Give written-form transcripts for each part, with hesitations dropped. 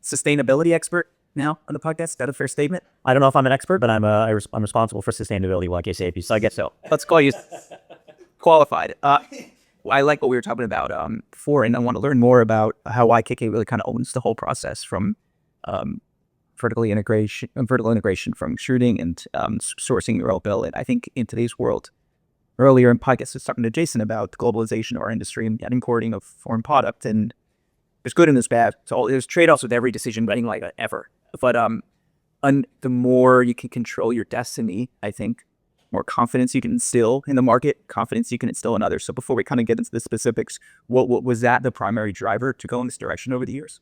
sustainability expert now on the podcast. Is that a fair statement? I don't know if I'm an expert, but I'm responsible for sustainability YKK, so I guess so. Let's call you qualified. I like what we were talking about before, and I want to learn more about how YKK really kind of owns the whole process from vertical integration from shooting and sourcing your own bill. And I think in today's world, earlier in podcast, I was talking to Jason about globalization of our industry and importing of foreign product, and there's good and there's bad. So there's trade-offs with every decision, but like ever. But the more you can control your destiny, I think, more confidence you can instill in the market, confidence you can instill in others. So before we kind of get into the specifics, what was that the primary driver to go in this direction over the years?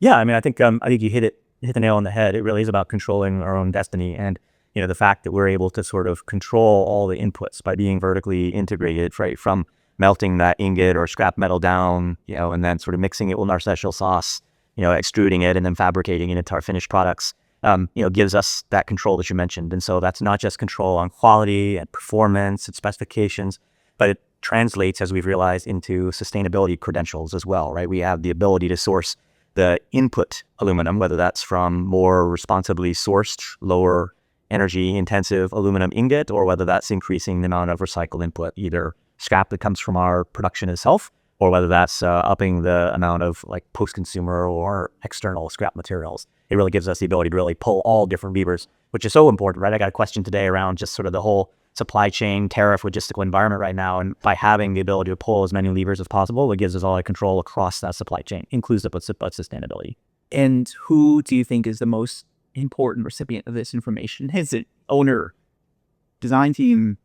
Yeah, I mean, I think you hit the nail on the head. It really is about controlling our own destiny, and the fact that we're able to sort of control all the inputs by being vertically integrated, right, from melting that ingot or scrap metal down, and then sort of mixing it with our special sauce, extruding it and then fabricating it into our finished products, gives us that control that you mentioned. And so that's not just control on quality and performance and specifications, but it translates, as we've realized, into sustainability credentials as well, right? We have the ability to source the input aluminum, whether that's from more responsibly sourced, lower energy intensive aluminum ingot, or whether that's increasing the amount of recycled input, either scrap that comes from our production itself, or whether that's upping the amount of like post-consumer or external scrap materials. It really gives us the ability to really pull all different levers, which is so important, right? I got a question today around just sort of the whole supply chain, tariff, logistical environment right now. And by having the ability to pull as many levers as possible, it gives us all the control across that supply chain, inclusive of sustainability. And who do you think is the most important recipient of this information? Is it owner, design team,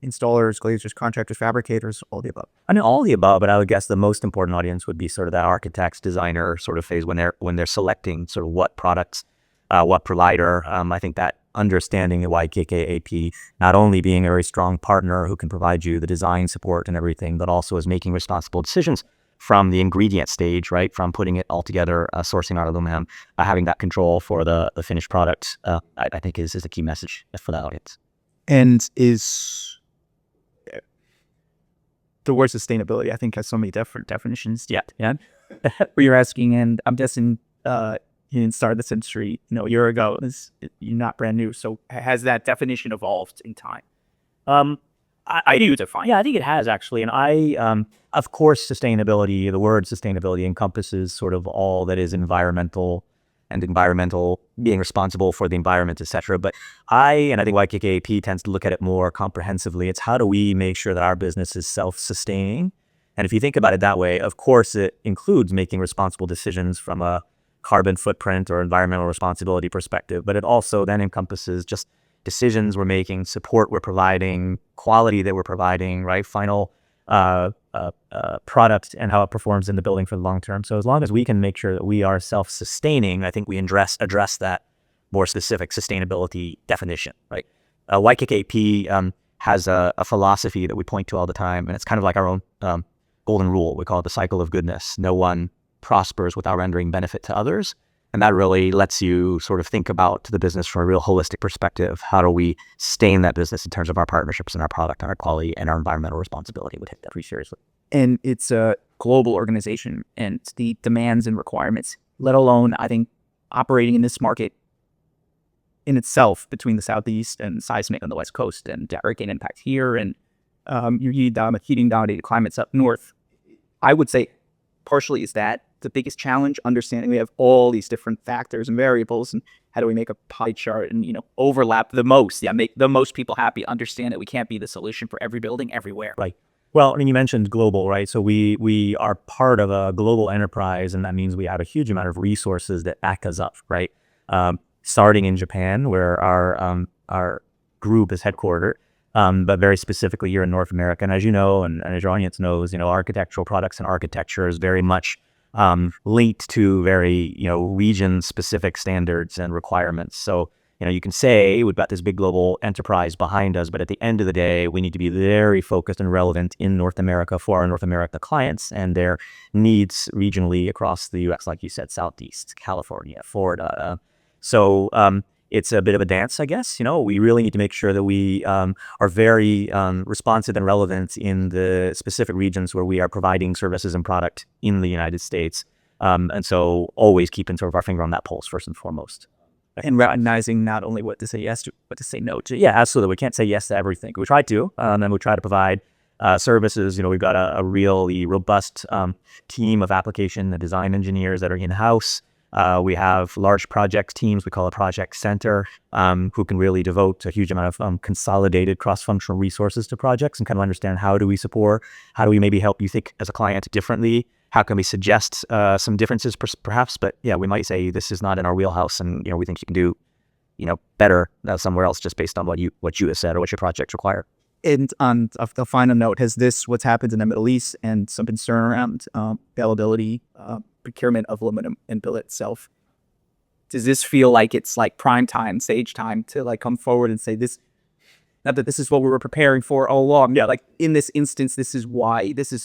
installers, glazers, contractors, fabricators, all the above? I mean, all the above, but I would guess the most important audience would be sort of the architects, designer sort of phase when they're selecting sort of what products, what provider. I think that understanding the YKK AP, not only being a very strong partner who can provide you the design support and everything, but also is making responsible decisions from the ingredient stage, right? From putting it all together, sourcing our aluminum, having that control for the finished product, I think is a key message for the audience. And is the word sustainability, I think, has so many different definitions. Yeah. Where you're asking, and I'm guessing you didn't start this industry, a year ago. You're not brand new. So has that definition evolved in time? I do define. Yeah, I think it has actually. And of course, sustainability, the word sustainability encompasses sort of all that is environmental being responsible for the environment, et cetera. But I think YKK tends to look at it more comprehensively. It's how do we make sure that our business is self-sustaining? And if you think about it that way, of course, it includes making responsible decisions from a carbon footprint or environmental responsibility perspective, but it also then encompasses just decisions we're making, support we're providing, quality that we're providing, right? Final product and how it performs in the building for the long term. So as long as we can make sure that we are self-sustaining, I think we address that more specific sustainability definition, right? YKKP has a philosophy that we point to all the time, and it's kind of like our own golden rule. We call it the cycle of goodness. No one prospers without rendering benefit to others. And that really lets you sort of think about the business from a real holistic perspective. How do we sustain that business in terms of our partnerships and our product and our quality and our environmental responsibility? We take that pretty seriously. And it's a global organization, and the demands and requirements, let alone, I think, operating in this market in itself between the Southeast and seismic on the West Coast and hurricane impact here and heating dominated climates up north. I would say partially is that the biggest challenge, understanding we have all these different factors and variables, and how do we make a pie chart and overlap the most, make the most people happy, understand that we can't be the solution for every building everywhere. Right. Well, I mean, you mentioned global, right? So we are part of a global enterprise, and that means we have a huge amount of resources that back us up, right? Starting in Japan, where our group is headquartered, but very specifically here in North America. And as you know, and as your audience knows, architectural products and architecture is very much linked to very, region-specific standards and requirements. So, you can say we've got this big global enterprise behind us, but at the end of the day, we need to be very focused and relevant in North America for our North America clients and their needs regionally across the U.S., like you said, Southeast, California, Florida. So it's a bit of a dance, I guess. We really need to make sure that we are very responsive and relevant in the specific regions where we are providing services and product in the United States. And so always keeping sort of our finger on that pulse first and foremost. And recognizing not only what to say yes to, but to say no to. Yeah, absolutely. We can't say yes to everything. We try to, and we try to provide services. We've got a really robust team of application and design engineers that are in-house. We have large project teams, we call it project center, who can really devote a huge amount of consolidated cross-functional resources to projects and kind of understand how do we support, how do we maybe help you think as a client differently, how can we suggest some differences perhaps, but yeah, we might say this is not in our wheelhouse and we think you can do better somewhere else just based on what you have said or what your projects require. And on a final note, has this, what's happened in the Middle East and some concern around availability, procurement of aluminum and billet itself, does this feel like it's like prime time, stage time to like come forward and say this, not that this is what we were preparing for all along. Yeah, like in this instance, this is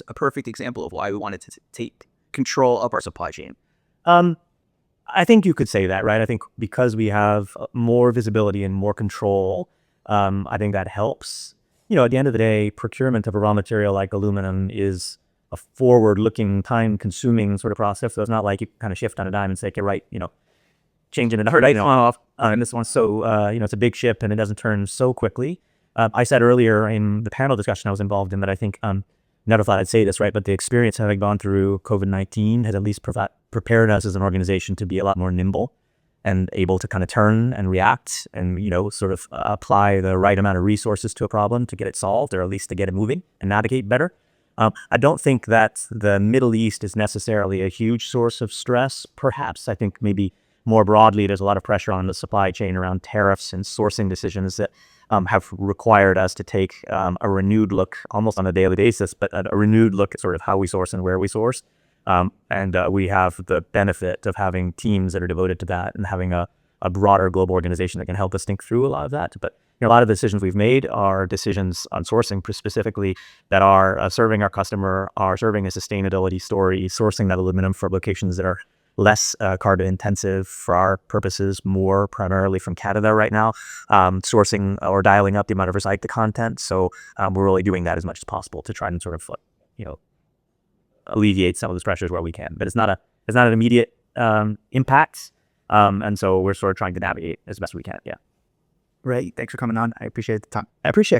a perfect example of why we wanted to take control of our supply chain. I think you could say that, right? I think because we have more visibility and more control, I think that helps. At the end of the day, procurement of a raw material like aluminum is a forward-looking, time-consuming sort of process. So it's not like you kind of shift on a dime and say, okay, right, changing another item off and this one. So, it's a big ship and it doesn't turn so quickly. I said earlier in the panel discussion I was involved in that I think, never thought I'd say this, right? But the experience having gone through COVID-19 has at least prepared us as an organization to be a lot more nimble and able to kind of turn and react and, sort of apply the right amount of resources to a problem to get it solved, or at least to get it moving and navigate better. I don't think that the Middle East is necessarily a huge source of stress. Perhaps I think maybe more broadly, there's a lot of pressure on the supply chain around tariffs and sourcing decisions that have required us to take a renewed look almost on a daily basis, but a renewed look at sort of how we source and where we source. And we have the benefit of having teams that are devoted to that and having a broader global organization that can help us think through a lot of that. But a lot of the decisions we've made are decisions on sourcing specifically that are serving our customer, are serving a sustainability story, sourcing that aluminum for locations that are less carbon intensive for our purposes, more primarily from Canada right now, sourcing or dialing up the amount of recycled content. So we're really doing that as much as possible to try and sort of, alleviate some of those pressures where we can. But it's not an immediate impact. And so we're sort of trying to navigate as best we can. Yeah. Right. Thanks for coming on. I appreciate the time. I appreciate it.